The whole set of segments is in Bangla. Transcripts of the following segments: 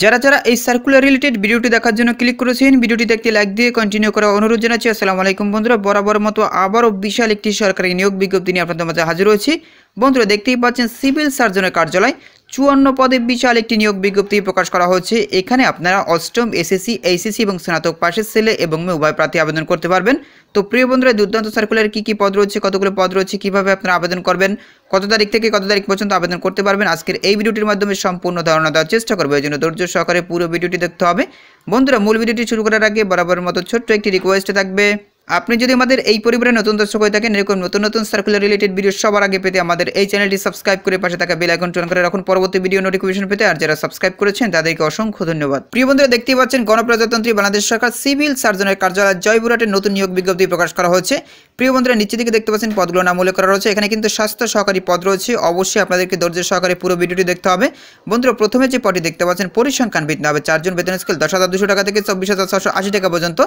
যারা যারা এই সার্কুলার রিলেটেড ভিডিওটি দেখার জন্য ক্লিক করেছেন, ভিডিওটিতে একটি লাইক দিয়ে কন্টিনিউ করার অনুরোধ জানাচ্ছি। আসসালামু আলাইকুম বন্ধুরা, বরাবর মতো আবারও বিশাল একটি সরকারি নিয়োগ বিজ্ঞপ্তি নিয়ে আপনাদের মাঝে হাজির হয়েছি। বন্ধুরা দেখতেই পাচ্ছেন সিভিল সার্জনের কার্যালয় 54 পদে বিশাল একটি নিয়োগ বিজ্ঞপ্তি প্রকাশ করা হচ্ছে। এখানে আপনারা অষ্টম এসএসসি, এইচএসসি এবং স্নাতক পাশের ছেলে এবং মেয়ে উভয় প্রার্থী আবেদন করতে পারবেন। তো প্রিয় বন্ধুরা, দুর্দান্ত সার্কুলারে কী পদ রয়েছে, কতগুলো পদ রয়েছে, কীভাবে আপনারা আবেদন করবেন, কত তারিখ থেকে কত তারিখ পর্যন্ত আবেদন করতে পারবেন, আজকের এই ভিডিওটির মাধ্যমে সম্পূর্ণ ধারণা দেওয়ার চেষ্টা করবো। এই জন্য ধৈর্য সহকারে পুরো ভিডিওটি দেখতে হবে। বন্ধুরা, মূল ভিডিওটি শুরু করার আগে বরাবরের মতো ছোট্ট একটি রিকোয়েস্ট থাকবে, আপনি যদি আমাদের এই পরিবারের নতুন দর্শক হয়ে থাকেন, এরকম নতুন নতুন সার্কুলার রিলেটেড ভিডিও সবার আগে পেতে আমাদের এই চ্যানেলটি সাবস্ক্রাইব করে পাশে থাকা বেল আইকনটি অন করে রাখুন পরবর্তী ভিডিও নোটিফিকেশন পেতে। আর যারা সাবস্ক্রাইব করেছেন তাদেরকে অসংখ্য ধন্যবাদ। প্রিয় বন্ধুরা, দেখতেই পাচ্ছেন গণপ্রজাতন্ত্রী বাংলাদেশ সরকার সিভিল সার্জনের কার্যালয় জয়পুরহাটের নতুন নিয়োগ বিজ্ঞপ্তি প্রকাশ করা হয়েছে। প্রিয় বন্ধুরা, নিচের দিকে দেখতে পাচ্ছেন পদগুলোর নাম উল্লেখ করা রয়েছে। এখানে কিন্তু স্বাস্থ্য সহকারী পদ রয়েছে। অবশ্যই আপনাদেরকে ধৈর্য সহকারে পুরো ভিডিওটি দেখতে হবে। বন্ধুরা, প্রথমে যে পদটি দেখতে পাচ্ছেন পরিসংখ্যানবিদ নামে 4 জন, বেতন স্কেল 10,200 টাকা থেকে 24,680 টাকা পর্যন্ত।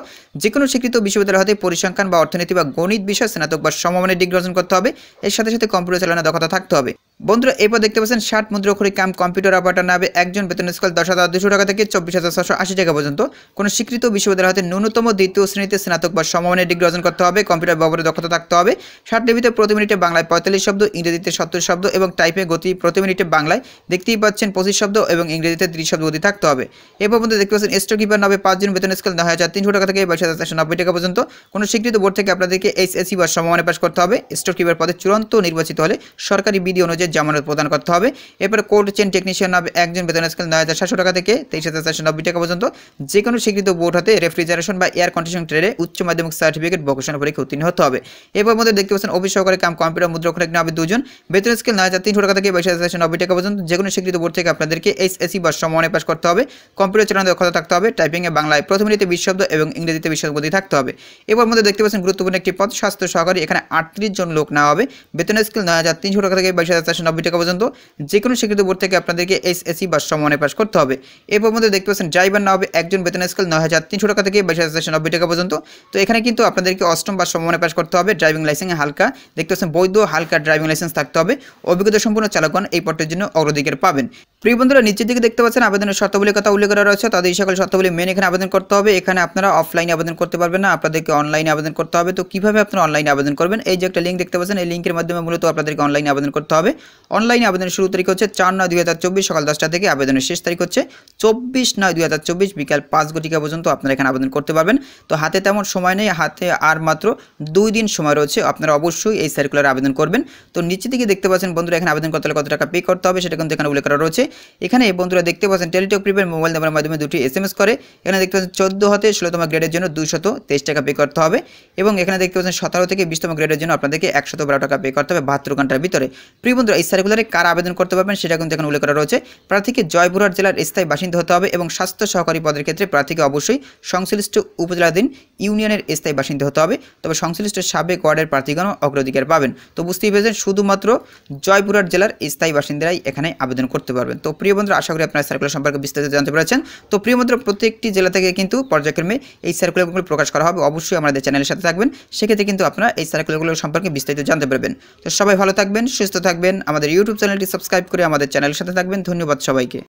যে কোনো স্বীকৃত বিশ্ববিদ্যালয় হতে পরিসংখ্যান বা অর্থনীতি বা গণিত বিষয় স্নাতক বা সমমানের ডিগ্রি অর্জন করতে হবে। এর সাথে সাথে কম্পিউটার চালানোর দক্ষতা থাকতে হবে। বন্ধুরা, এরপর দেখতে পাচ্ছেন 60 মুদ্রাক্ষরী কাম কম্পিউটার অপারেটর নামে 1 জন, বেতন স্কেল 10,200 টাকা থেকে 24,680 টাকা পর্যন্ত। কোনো স্বীকৃত বিশ্ববিদ্যালয় হতে ন্যূনতম দ্বিতীয় শ্রেণীতে স্নাতক বা সমমানের ডিগ্রি অর্জন করতে হবে। কম্পিউটার ব্যবহারের দক্ষতা থাকতে হবে। 60 টিভিতে প্রতি মিনিটে বাংলায় 45 শব্দ, ইংরেজিতে 70 শব্দ এবং টাইপে গতি প্রতি মিনিটে বাংলায় দেখতেই পাচ্ছেন 25 শব্দ এবং ইংরেজিতে 30 শব্দ গতি থাকতে হবে। এরপর মধ্যে দেখতে পাচ্ছেন স্টোর কিপার নামে 5 জন, বেতন স্কেল 9,300 টাকা থেকে 22,490 টাকা পর্যন্ত। কোনো স্বীকৃত বোর্ড থেকে আপনাদেরকে এইচএসসি বা সমমানে পাস করতে হবে। স্টোর কিপার পদে চূড়ান্ত নির্বাচিত হলে সরকারি বিধি অনুযায়ী জামানত প্রদান করতে হবে। এরপর কোল্ড চেন টেকনিশিয়ান নামে 1 জন, বেতন স্কেল 9,700 টাকা থেকে 23,490 টাকা পর্যন্ত। যে কোনো স্বীকৃত বোর্ড হতে রেফ্রিজারেশন বা এয়ার কন্ডিশনিং ট্রেডে উচ্চ মাধ্যমিক সার্টিফিকেট ভোকেশনাল পরীক্ষা উত্তীর্ণ হতে হবে। এরপর মধ্যে দেখতে পাচ্ছেন অফিস সহকারী কাম কম্পিউটার মুদ্রাক্ষরিক নামে 2 জন, বেতন স্কেল 9,300 টাকা থেকে 22,490 টাকা পর্যন্ত। যে কোনো স্বীকৃত বোর্ড থেকে আপনাদেরকে এইচএসসি বা সমমানে পাস করতে হবে। কম্পিউটার চালানোর দক্ষতা থাকতে হবে। টাইপিংয়ে বাংলায় প্রতি মিনিটে 20 শব্দ এবং ইংরেজিতে 20 শব্দ গতি থাকতে হবে। এরপর মধ্যে দেখতে পাচ্ছেন গুরুত্বপূর্ণ একটি পদ স্বাস্থ্য সহকারী। এখানে 38 জন লোক নেওয়া হবে। বেতন স্কেল 9,300 টাকা থেকে 22,490 টাকা পর্যন্ত। যে কোনো স্বীকৃত বোর্ড থেকে আপনাদেরকে এইচএসসি বা সমমানে পাস করতে হবে। এরপর মধ্যে দেখতে পাচ্ছেন ড্রাইভার নেওয়া হবে 1 জন, বেতন স্কেল 9,300 টাকা থেকে 22,490 টাকা পর্যন্ত। তো এখানে কিন্তু আপনাদেরকে অষ্টম বা সমমানে পাস করতে হবে। ড্রাইভিং লাইসেন্সে হালকা দেখতে পাচ্ছেন বৈধ হালকা ড্রাইভিং লাইসেন্স থাকতে হবে। অভিজ্ঞতা সম্পন্ন চালকগণ এই পদের জন্য অগ্রাধিকার পাবেন। প্রিয় বন্ধুরা, নিচের দিকে দেখতে পাচ্ছেন আবেদনের শর্তাবলীর কথা উল্লেখ করা রয়েছে। তাদের এই সকল শর্তাবলী মেনে এখানে আবেদন করতে হবে। এখানে আপনারা অফলাইনে আবেদন করতে পারবেন না, আপনাদেরকে অনলাইনে আবেদন করতে হবে। তো কিভাবে আপনারা অনলাইনে আবেদন করবেন, এই যে একটা লিঙ্ক দেখতে পাচ্ছেন, এই লিঙ্কের মাধ্যমে মূলত আপনাদেরকে অনলাইনে আবেদন করতে হবে। অনলাইনে আবেদনের শুরু তারিখ হচ্ছে 4/9/2024 সকাল 10টা থেকে। আবেদনের শেষ তারিখ হচ্ছে 24/9/2024 বিকাল 5 ঘটিকা পর্যন্ত আপনারা এখানে আবেদন করতে পারবেন। তো হাতে তেমন সময় নেই, হাতে আর মাত্র 2 দিন সময় রয়েছে। আপনারা অবশ্যই এই সার্কুলারে আবেদন করবেন। তো নিচের দিকে দেখতে পাচ্ছেন বন্ধুরা, এখানে আবেদন করতে হলে কত টাকা পে করতে হবে সেটা কিন্তু এখানে উল্লেখ করা রয়েছে। এখানে বন্ধুরা দেখতে পাচ্ছেন টেলিটক প্রিপেড মোবাইল নাম্বারের মাধ্যমে 2টি SMS করে। এখানে দেখতে পাচ্ছেন 14 হতে 16তম গ্রেডের জন্য 223 টাকা পে করতে হবে এবং এখানে দেখতে পাচ্ছেন 17 থেকে 20তম গ্রেডের জন্য আপনাদেরকে 112 টাকা পে করতে হবে 72 ঘন্টার ভিতরে। প্রিয় বন্ধুরা, এই সার্কুলারে কারা আবেদন করতে পারবেন সেটা কিন্তু এখানে উল্লেখ করা রয়েছে। প্রার্থীকে জয়পুরহাট জেলার স্থায়ী বাসিন্দা হতে হবে এবং স্বাস্থ্য সহকারী পদের ক্ষেত্রে প্রার্থীকে অবশ্যই সংশ্লিষ্ট উপজেলাধীন ইউনিয়নের স্থায়ী বাসিন্দা হতে হবে। তবে সংশ্লিষ্ট সাবেক ওয়ার্ডের প্রার্থীগণ অগ্রাধিকার পাবেন। তো বুঝতেই পেরেছেন, শুধুমাত্র জয়পুরহাট জেলার স্থায়ী বাসিন্দারাই এখানে আবেদন করতে পারবেন। তো প্রিয় বন্ধুরা, আশা করি আপনারা সার্কুলার সম্পর্কে বিস্তারিত জানতে পেরেছেন। তো প্রিয় বন্ধুরা, প্রত্যেকটি জেলা থেকে কিন্তু পর্যায়ক্রমে এই সার্কুলারগুলো প্রকাশ করা হবে। অবশ্যই আমাদের চ্যানেলের সাথে থাকবেন, সেক্ষেত্রে কিন্তু আপনারা এই সার্কুলারগুলো সম্পর্কে বিস্তারিত জানতে পারবেন। তো সবাই ভালো থাকবেন, সুস্থ থাকবেন। আমাদের ইউটিউব চ্যানেলটি সাবস্ক্রাইব করে আমাদের চ্যানেলের সাথে থাকবেন। ধন্যবাদ সবাইকে।